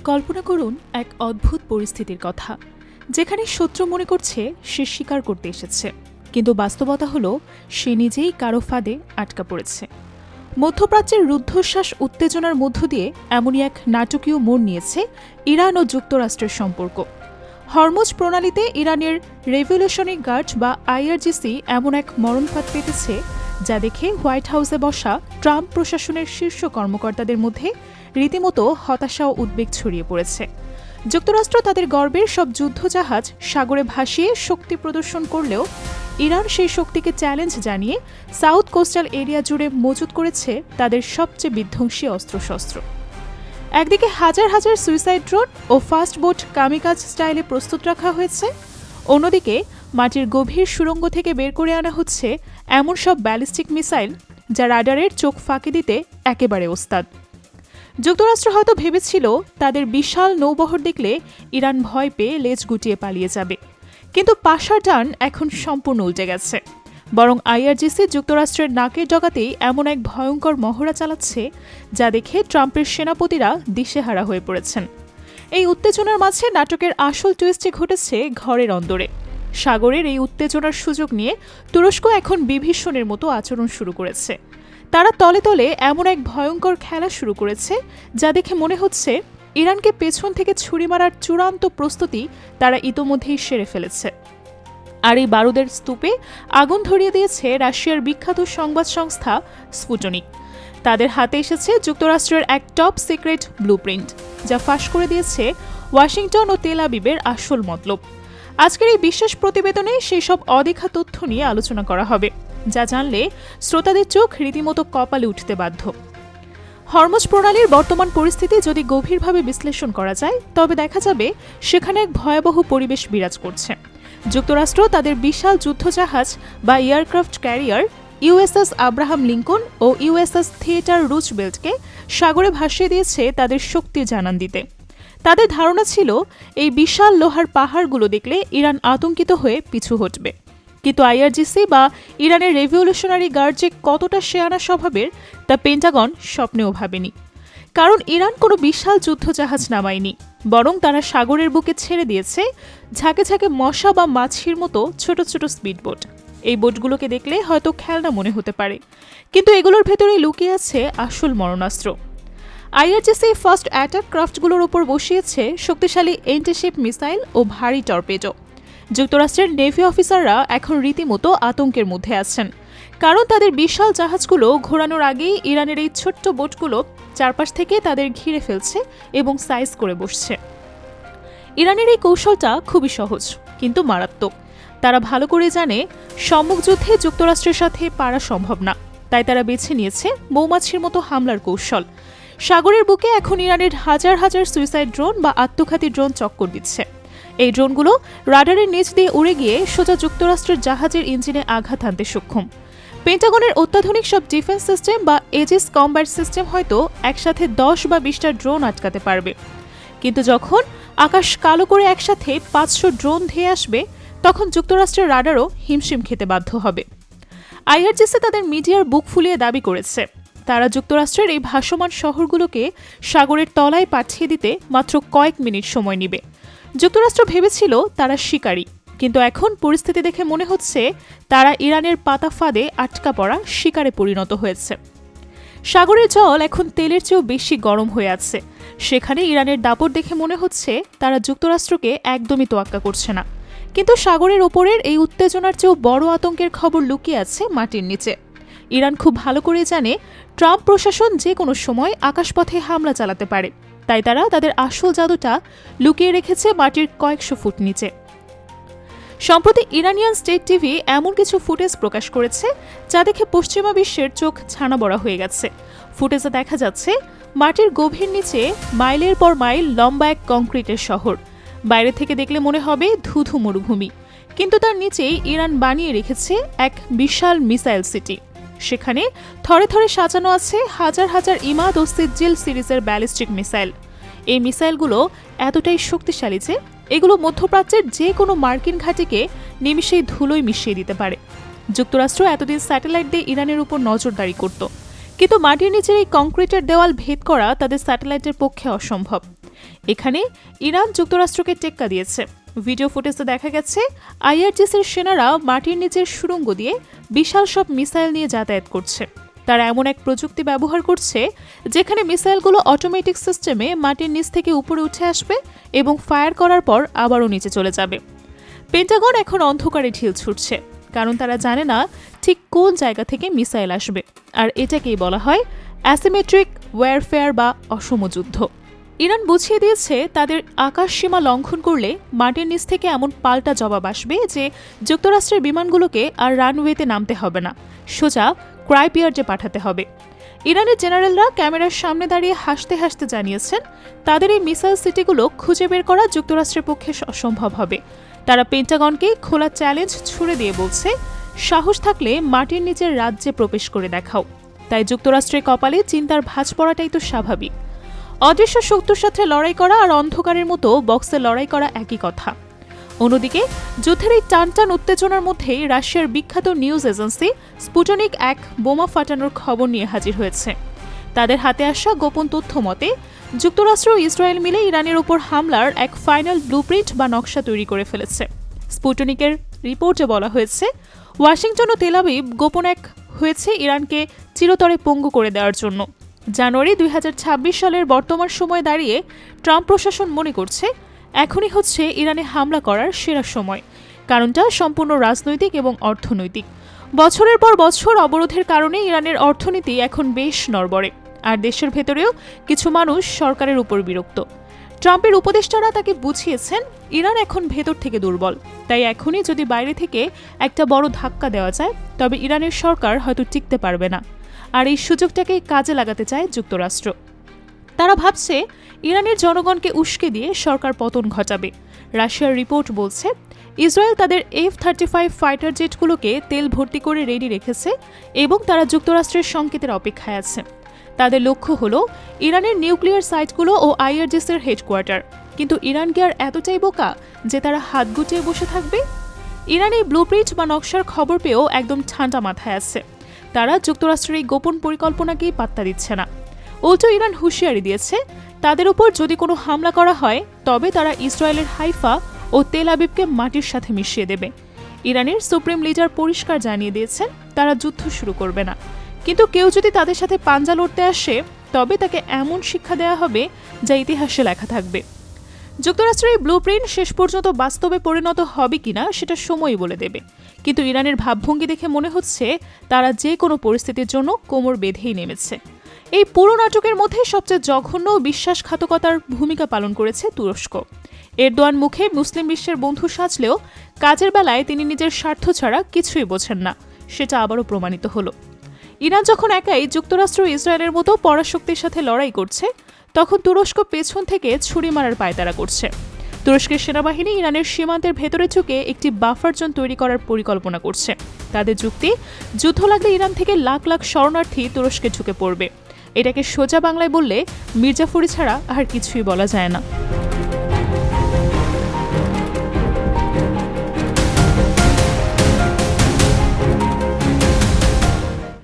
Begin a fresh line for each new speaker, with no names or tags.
কল্পনা করুন এক অদ্ভুত পরিস্থিতির কথা, যেখানে শত্রু মনে করছে সে শিকার করতে এসেছে, কিন্তু বাস্তবতা হলো সে নিজেই কারো ফাঁদে আটকা পড়েছে। মধ্যপ্রাচ্যের রুদ্ধশ্বাস উত্তেজনার মধ্য দিয়ে এমনই এক নাটকীয় মোড় নিয়েছে ইরান ও যুক্তরাষ্ট্রের সম্পর্ক। হরমুজ প্রণালীতে ইরানের রেভলিউশনারি গার্ড বা আইআরজিসি এমন এক মরণফাঁদ পেতেছে, যা দেখে হোয়াইট হাউসে বসা ট্রাম্প প্রশাসনের শীর্ষ কর্মকর্তাদের মধ্যে রীতিমতো হতাশা ও উদ্বেগ ছড়িয়ে পড়েছে। যুক্তরাষ্ট্র তাদের গর্বের সব যুদ্ধজাহাজ সাগরে ভাসিয়ে শক্তি প্রদর্শন করলেও ইরান সেই শক্তিকে চ্যালেঞ্জ জানিয়ে সাউথ কোস্টাল এরিয়া জুড়ে মজুত করেছে তাদের সবচেয়ে বিধ্বংসী অস্ত্রশস্ত্র। একদিকে হাজার হাজার সুইসাইড ড্রোন ও ফাস্ট বোট কামিকাজ স্টাইলে প্রস্তুত রাখা হয়েছে, অন্যদিকে মাটির গভীর সুড়ঙ্গ থেকে বের করে আনা হচ্ছে এমন সব ব্যালিস্টিক মিসাইল যা রাডারের চোখ ফাঁকি দিতে একেবারে ওস্তাদ। যুক্তরাষ্ট্র হয়তো ভেবেছিল তাদের বিশাল নৌবহর দেখলে ইরান ভয় পেয়ে লেজ গুটিয়ে পালিয়ে যাবে, কিন্তু পাশার টান এখন সম্পূর্ণ উল্টে গেছে। বরং আইআরজিসি যুক্তরাষ্ট্রের নাকের ডগাতেই এমন এক ভয়ঙ্কর মহড়া চালাচ্ছে, যা দেখে ট্রাম্পের সেনাপতিরা দিশেহারা হয়ে পড়েছেন। এই উত্তেজনার মাঝে নাটকের আসল টুইস্টে ঘটেছে ঘরের অন্দরে। সাগরের এই উত্তেজনার সুযোগ নিয়ে তুরস্ক এখন বিভীষণের মতো আচরণ শুরু করেছে। তারা তলে তলে এমন এক ভয়ঙ্কর খেলা শুরু করেছে, যা দেখে মনে হচ্ছে ইরানকে পেছন থেকে ছুরি মারার চূড়ান্ত প্রস্তুতি তারা ইতোমধ্যেই সেরে ফেলেছে। আর এই বারুদের স্তূপে আগুন ধরিয়ে দিয়েছে রাশিয়ার বিখ্যাত সংবাদ সংস্থা স্পুটনিক। তাদের হাতে এসেছে যুক্তরাষ্ট্রের এক টপ সিক্রেট ব্লুপ্রিন্ট, যা ফাঁস করে দিয়েছে ওয়াশিংটন ও তেল আবিবের আসল মতলব। আজকের এই বিশেষ প্রতিবেদনে সেই সব অদেখা তথ্য নিয়ে আলোচনা করা হবে, যা জানলে শ্রোতাদের চোখ রীতিমতো কপালে উঠতে বাধ্য। হরমুজ প্রণালীর বর্তমান পরিস্থিতি যদি গভীরভাবে বিশ্লেষণ করা যায়, তবে দেখা যাবে সেখানে এক ভয়াবহ পরিবেশ বিরাজ করছে। যুক্তরাষ্ট্র তাদের বিশাল যুদ্ধজাহাজ বা aircraft carrier USS Abraham Lincoln ও ইউএসএস থিয়েটার রুজভেল্টকে সাগরে ভাসিয়ে দিয়েছে তাদের শক্তির জানান দিতে। তাদের ধারণা ছিল এই বিশাল লোহার পাহাড়গুলো দেখলে ইরান আতঙ্কিত হয়ে পিছু হটবে, কিন্তু আইআরজিসি বা ইরানের রেভলিউশনারি গার্ড যে কতটা শেয়ানা স্বভাবের তা পেন্টাগন স্বপ্নেও ভাবেনি। কারণ ইরান কোনো বিশাল যুদ্ধজাহাজ নামায়নি, বরং তারা সাগরের বুকে ছেড়ে দিয়েছে ঝাঁকে ঝাঁকে মশা বা মাছির মতো ছোট ছোট স্পিডবোট। এই বোটগুলোকে দেখলে হয়তো খেলনা মনে হতে পারে, কিন্তু এগুলোর ভেতরে লুকিয়ে আছে আসল মরণাস্ত্র। আইআরজিসি ফার্স্ট অ্যাটাক ক্রাফটগুলোর ওপর বসিয়েছে শক্তিশালী এন্টিশিপ মিসাইল ও ভারী টর্পেডো। যুক্তরাষ্ট্রের নেভি অফিসাররা এখন রীতিমতো আতঙ্কের মধ্যে আছেন, কারণ তাদের বিশাল জাহাজগুলো ঘোরানোর আগেই ইরানের এই ছোট্ট বোটগুলো চারপাশ থেকে তাদের ঘিরে ফেলছে এবং সাইজ করে বসছে। ইরানের এই কৌশলটা খুবই সহজ কিন্তু মারাত্মক। তারা ভালো করে জানে সম্মুখ যুদ্ধে যুক্তরাষ্ট্রের সাথে পারা সম্ভব না, তাই তারা বেছে নিয়েছে মৌমাছির মতো হামলার কৌশল। সাগরের বুকে এখন ইরানের হাজার হাজার সুইসাইড ড্রোন বা আত্মঘাতী ড্রোন চক্কর দিচ্ছে। এই ড্রোনগুলো রাডারের নিচ দিয়ে উড়ে গিয়ে সোজা যুক্তরাষ্ট্রের জাহাজের ইঞ্জিনে আঘাত হানতে সক্ষম। পেন্টাগনের অত্যাধুনিক সব ডিফেন্স সিস্টেম বা এজিস কম্ব্যাট সিস্টেম হয়তো একসাথে 10 বা 20টা ড্রোন আটকাতে পারবে, কিন্তু যখন আকাশ কালো করে একসাথে 500 ড্রোন ধেয়ে আসবে, তখন যুক্তরাষ্ট্রের রাডারও হিমশিম খেতে বাধ্য হবে। আইআরজিসি তাদের মিডিয়ার বুক ফুলিয়ে দাবি করেছে তারা যুক্তরাষ্ট্রের এই ভাসমান শহরগুলোকে সাগরের তলায় পাঠিয়ে দিতে মাত্র কয়েক মিনিট সময় নেবে। যুক্তরাষ্ট্র ভেবেছিল তারা শিকারী, কিন্তু এখন পরিস্থিতি দেখে মনে হচ্ছে তারা ইরানের পাতা ফাঁদে আটকা পড়া শিকারে পরিণত হয়েছে। সাগরের জল এখন তেলের চেয়েও বেশি গরম হয়ে আছে। সেখানে ইরানের দাপট দেখে মনে হচ্ছে তারা যুক্তরাষ্ট্রকে একদমই তোয়াক্কা করছে না, কিন্তু সাগরের ওপরের এই উত্তেজনার চেয়েও বড় আতঙ্কের খবর লুকিয়ে আছে মাটির নিচে। ইরান খুব ভালো করে জানে ট্রাম্প প্রশাসন যে কোনো সময় আকাশপথে হামলা চালাতে পারে, তাই তারা তাদের আসল জাদুটা লুকিয়ে রেখেছে মাটির কয়েকশো ফুট নিচে। সম্প্রতি ইরানিয়ান স্টেট টিভি এমন কিছু ফুটেজ প্রকাশ করেছে যা দেখে পশ্চিমা বিশ্বের চোখ ছানা বড়া হয়ে গেছে। ফুটেজে দেখা যাচ্ছে মাটির গভীর নিচে মাইলের পর মাইল লম্বা এক কংক্রিটের শহর। বাইরে থেকে দেখলে মনে হবে ধুধু মরুভূমি, কিন্তু তার নিচেই ইরান বানিয়ে রেখেছে এক বিশাল মিসাইল সিটি। সেখানে থরে থরে সাজানো আছে হাজার হাজার ইমাদ ও সিজ্জিল সিরিজের ব্যালিস্টিক মিসাইল। এই মিসাইলগুলো এতটাই শক্তিশালী যে এগুলো মধ্যপ্রাচ্যের যে কোনো মার্কিন ঘাঁটিকে নিমিষেই ধুলোয় মিশিয়ে দিতে পারে। যুক্তরাষ্ট্র এতদিন স্যাটেলাইট দিয়ে ইরানের উপর নজরদারি করত, কিন্তু মাটির নিচের এই কংক্রিটের দেওয়াল ভেদ করা তাদের স্যাটেলাইটের পক্ষে অসম্ভব। এখানে ইরান যুক্তরাষ্ট্রকে টেক্কা দিয়েছে। ভিডিও ফুটেজে দেখা গেছে আইআরজিসির সেনারা মাটির নিচের সুড়ঙ্গ দিয়ে বিশাল সব মিসাইল নিয়ে যাতায়াত করছে। তারা এমন এক প্রযুক্তি ব্যবহার করছে যেখানে মিসাইলগুলো অটোমেটিক সিস্টেমে মাটির নিচ থেকে উপরে উঠে আসবে এবং ফায়ার করার পর আবারও নিচে চলে যাবে। পেন্টাগন এখন অন্ধকারে ঢিল ছুটছে, কারণ তারা জানে না ঠিক কোন জায়গা থেকে মিসাইল আসবে, আর এটাকেই বলা হয় অ্যাসিমেট্রিক ওয়্যারফেয়ার বা অসম যুদ্ধ। ইরান বুঝিয়ে দিয়েছে তাদের আকাশ সীমা লঙ্ঘন করলে মাটির নিচ থেকে এমন পাল্টা জবাব আসবে যে যুক্তরাষ্ট্রের বিমানগুলোকে আর রানওয়েতে নামতে হবে না, সোজা ক্রাইপিয়ার্ডে পাঠাতে হবে। ইরানের জেনারেলরা ক্যামেরার সামনে দাঁড়িয়ে হাসতে হাসতে জানিয়েছেন তাদের এই মিসাইল সিটিগুলো খুঁজে বের করা যুক্তরাষ্ট্রের পক্ষে অসম্ভব হবে। তারা পেন্টাগনকে খোলা চ্যালেঞ্জ ছুড়ে দিয়ে বলছে, সাহস থাকলে মাটির নিচের রাজ্যে প্রবেশ করে দেখাও। তাই যুক্তরাষ্ট্রের কপালে চিন্তার ভাঁজ পড়াটাই তো স্বাভাবিক। অদৃশ্য শত্রুর সাথে লড়াই করা আর অন্ধকারের মতো বক্সে লড়াই করা একই কথা। অন্যদিকে যুদ্ধের এই টানটান উত্তেজনার মধ্যেই রাশিয়ার বিখ্যাত নিউজ এজেন্সি স্পুটনিক এক বোমা ফাটানোর খবর নিয়ে হাজির হয়েছে। তাদের হাতে আসা গোপন তথ্য মতে যুক্তরাষ্ট্র ও ইসরায়েল মিলে ইরানের ওপর হামলার এক ফাইনাল ব্লুপ্রিন্ট বা নকশা তৈরি করে ফেলেছে। স্পুটনিকের রিপোর্টে বলা হয়েছে ওয়াশিংটন ও তেল আবিব গোপন এক হয়েছে ইরানকে চিরতরে পঙ্গু করে দেওয়ার জন্য। জানুয়ারি 2026 সালের বর্তমান সময়ে দাঁড়িয়ে ট্রাম্প প্রশাসন মনে করছে এখনই হচ্ছে ইরানে হামলা করার সেরা সময়। কারণটা সম্পূর্ণ রাজনৈতিক এবং অর্থনৈতিক। বছরের পর বছর অবরোধের কারণে ইরানের অর্থনীতি এখন বেশ নড়বড়ে, আর দেশের ভেতরেও কিছু মানুষ সরকারের উপর বিরক্ত। ট্রাম্পের উপদেষ্টারা তাকে বুঝিয়েছেন ইরান এখন ভেতর থেকে দুর্বল, তাই এখনই যদি বাইরে থেকে একটা বড় ধাক্কা দেওয়া যায় তবে ইরানের সরকার হয়তো টিকতে পারবে না, আর এই সুযোগটাকে কাজে লাগাতে চায় যুক্তরাষ্ট্র। তারা ভাবছে ইরানের জনগণকে উস্কে দিয়ে সরকার পতন ঘটাবে। রাশিয়ার রিপোর্ট বলছে ইসরায়েল তাদের F-35 ফাইটার জেটগুলোকে তেল ভর্তি করে রেডি রেখেছে এবং তারা যুক্তরাষ্ট্রের সংকেতের অপেক্ষায় আছে। তাদের লক্ষ্য হল ইরানের নিউক্লিয়ার সাইটগুলো ও আইআরজিসির হেডকোয়ার্টার। কিন্তু ইরান কি আর এতটাই বোকা যে তারা হাত গুটিয়ে বসে থাকবে? ইরান এই ব্লুপ্রিন্ট বা নকশার খবর পেয়েও একদম ঠান্ডা মাথায় আছে। তারা যুক্তরাষ্ট্রের এই গোপন পরিকল্পনাকেই পাত্তা দিচ্ছে না। উল্টো ইরান হুঁশিয়ারি দিয়েছে তাদের উপর যদি কোনো হামলা করা হয় তবে তারা ইসরায়েলের হাইফা ও তেল আবিবকে মাটির সাথে মিশিয়ে দেবে। ইরানের সুপ্রিম লিডার পরিষ্কার জানিয়ে দিয়েছেন তারা যুদ্ধ শুরু করবে না, কিন্তু কেউ যদি তাদের সাথে পাঞ্জা লড়তে আসে তবে তাকে এমন শিক্ষা দেওয়া হবে যা ইতিহাসে লেখা থাকবে। যুক্তরাষ্ট্রের এই ব্লুপ্রিন্ট শেষ পর্যন্ত বাস্তবে পরিণত হবে কিনা সেটা সময়ই বলে দেবে, কিন্তু ইরানের ভাবভঙ্গি দেখে মনে হচ্ছে তারা যে কোনো পরিস্থিতির জন্য কোমর বেঁধেই নেমেছে। এই পুরো নাটকের মধ্যে সবচেয়ে জঘন্য ও বিশ্বাসঘাতকতার ভূমিকা পালন করেছে তুরস্ক। এরদোয়ান মুখে মুসলিম বিশ্বের বন্ধু সাজলেও কাজের বেলায় তিনি নিজের স্বার্থ ছাড়া কিছুই বোঝেন না, সেটা আবারও প্রমাণিত হলো। ইরান যখন একাই যুক্তরাষ্ট্র ও ইসরায়েলের মতো পরাশক্তির সাথে লড়াই করছে তখন তুরস্ক পেছন থেকে ছুরি মারার পায়তারা করছে। তুরস্কের সেনাবাহিনী ইরানের সীমান্তের ভেতরে ঢুকে একটি বাফার জোন তৈরি করার পরিকল্পনা করছে। তাদের যুক্তি, যুদ্ধ লাগলে ইরান থেকে লাখ লাখ শরণার্থী তুরস্কে ঢুকে পড়বে। এটাকে সোজা বাংলায় বললে মির্জাফরি ছাড়া আর কিছুই বলা যায় না।